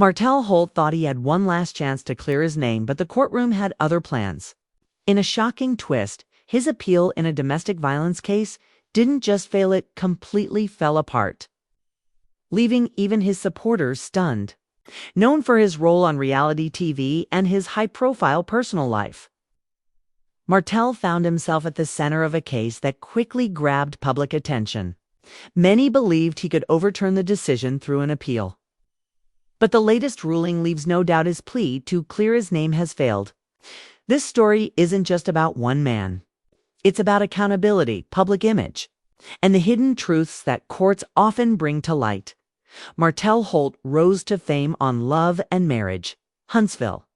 Martell Holt thought he had one last chance to clear his name, but the courtroom had other plans. In a shocking twist, his appeal in a domestic violence case didn't just fail, it completely fell apart, leaving even his supporters stunned. Known for his role on reality TV and his high-profile personal life, Martell found himself at the center of a case that quickly grabbed public attention. Many believed he could overturn the decision through an appeal. But the latest ruling leaves no doubt his plea to clear his name has failed. This story isn't just about one man. It's about accountability, public image, and the hidden truths that courts often bring to light. Martell Holt rose to fame on Love and Marriage, Huntsville,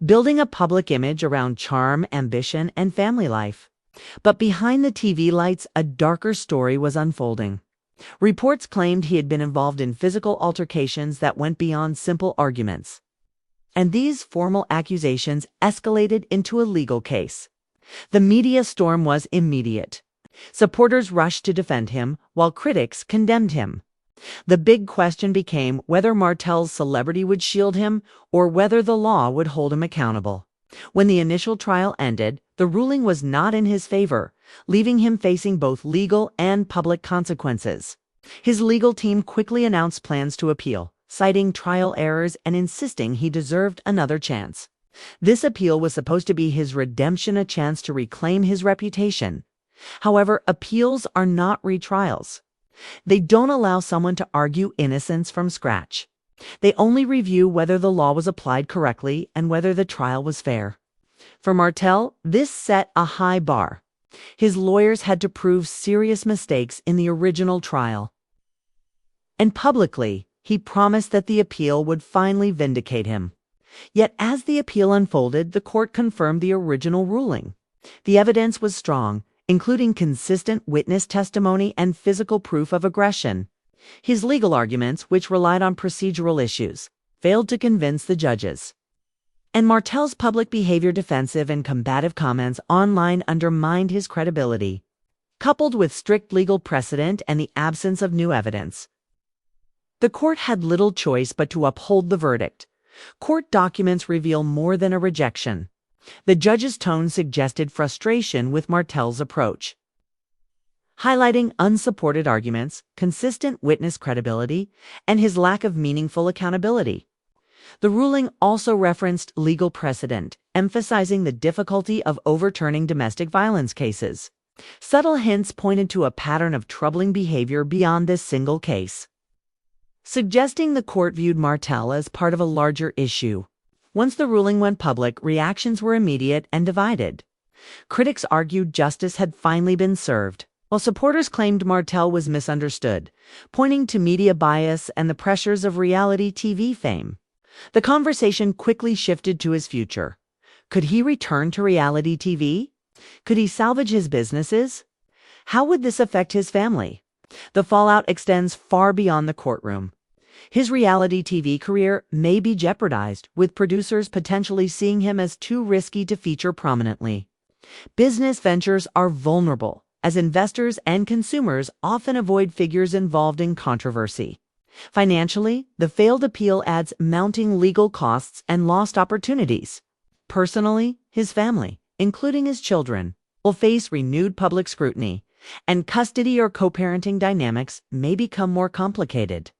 building a public image around charm, ambition, and family life. But behind the TV lights, a darker story was unfolding. Reports claimed he had been involved in physical altercations that went beyond simple arguments. And these formal accusations escalated into a legal case. The media storm was immediate. Supporters rushed to defend him, while critics condemned him. The big question became whether Martell's celebrity would shield him or whether the law would hold him accountable. When the initial trial ended, the ruling was not in his favor, leaving him facing both legal and public consequences. His legal team quickly announced plans to appeal, citing trial errors and insisting he deserved another chance. This appeal was supposed to be his redemption, a chance to reclaim his reputation. However, appeals are not retrials. They don't allow someone to argue innocence from scratch. They only review whether the law was applied correctly and whether the trial was fair. For Martell, this set a high bar. His lawyers had to prove serious mistakes in the original trial. And publicly, he promised that the appeal would finally vindicate him. Yet as the appeal unfolded, the court confirmed the original ruling. The evidence was strong, including consistent witness testimony and physical proof of aggression. His legal arguments, which relied on procedural issues, failed to convince the judges. And Martell's public behavior, defensive and combative comments online, undermined his credibility. Coupled with strict legal precedent and the absence of new evidence, the court had little choice but to uphold the verdict. Court documents reveal more than a rejection. The judge's tone suggested frustration with Martell's approach, highlighting unsupported arguments, consistent witness credibility, and his lack of meaningful accountability. The ruling also referenced legal precedent, emphasizing the difficulty of overturning domestic violence cases. Subtle hints pointed to a pattern of troubling behavior beyond this single case, suggesting the court viewed Martell as part of a larger issue. Once the ruling went public, reactions were immediate and divided. Critics argued justice had finally been served, while supporters claimed Martell was misunderstood, pointing to media bias and the pressures of reality TV fame. The conversation quickly shifted to his future. Could he return to reality TV? Could he salvage his businesses? How would this affect his family? The fallout extends far beyond the courtroom. His reality TV career may be jeopardized, with producers potentially seeing him as too risky to feature prominently. Business ventures are vulnerable, as investors and consumers often avoid figures involved in controversy. Financially, the failed appeal adds mounting legal costs and lost opportunities. Personally, his family, including his children, will face renewed public scrutiny, and custody or co-parenting dynamics may become more complicated.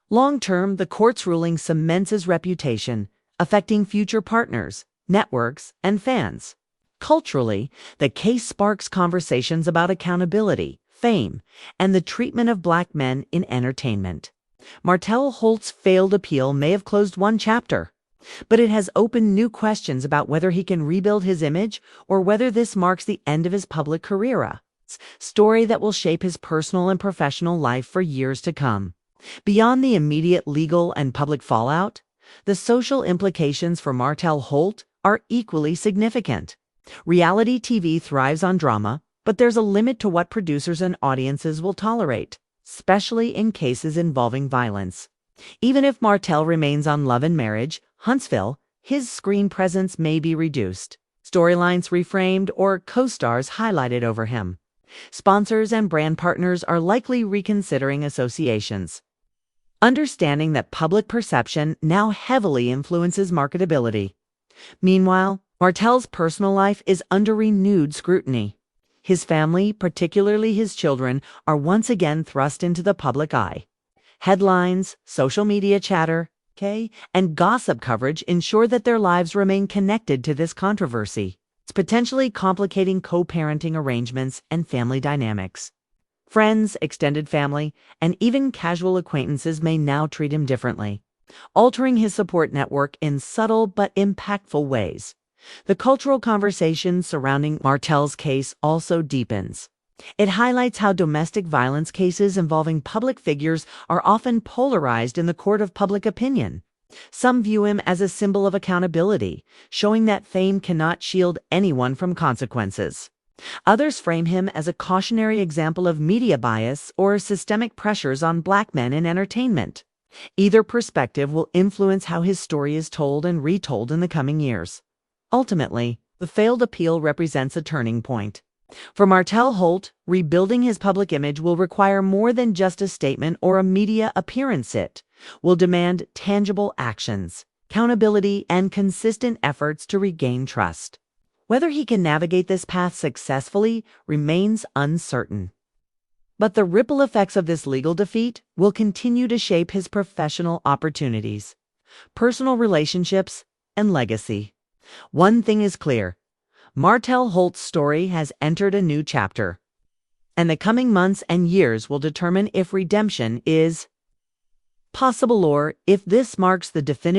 Long-term, the court's ruling cements his reputation, affecting future partners, networks, and fans. Culturally, the case sparks conversations about accountability, fame, and the treatment of Black men in entertainment. Martell Holt's failed appeal may have closed one chapter, but it has opened new questions about whether he can rebuild his image or whether this marks the end of his public career. A story that will shape his personal and professional life for years to come. Beyond the immediate legal and public fallout, the social implications for Martell Holt are equally significant. Reality TV thrives on drama, but there's a limit to what producers and audiences will tolerate, especially in cases involving violence. Even if Martell remains on Love and Marriage, Huntsville, his screen presence may be reduced, storylines reframed, or co-stars highlighted over him. Sponsors and brand partners are likely reconsidering associations. understanding that public perception now heavily influences marketability. Meanwhile, Martell's personal life is under renewed scrutiny. His family, particularly his children, are once again thrust into the public eye. Headlines, social media chatter, and gossip coverage ensure that their lives remain connected to this controversy. It's potentially complicating co-parenting arrangements and family dynamics. Friends, extended family, and even casual acquaintances may now treat him differently, altering his support network in subtle but impactful ways. The cultural conversation surrounding Martell's case also deepens. It highlights how domestic violence cases involving public figures are often polarized in the court of public opinion. Some view him as a symbol of accountability, showing that fame cannot shield anyone from consequences. Others frame him as a cautionary example of media bias or systemic pressures on Black men in entertainment. Either perspective will influence how his story is told and retold in the coming years. Ultimately, the failed appeal represents a turning point. For Martell Holt, rebuilding his public image will require more than just a statement or a media appearance. It will demand tangible actions, accountability, and consistent efforts to regain trust. Whether he can navigate this path successfully remains uncertain. But the ripple effects of this legal defeat will continue to shape his professional opportunities, personal relationships, and legacy. One thing is clear: Martell Holt's story has entered a new chapter, and the coming months and years will determine if redemption is possible or if this marks the definitive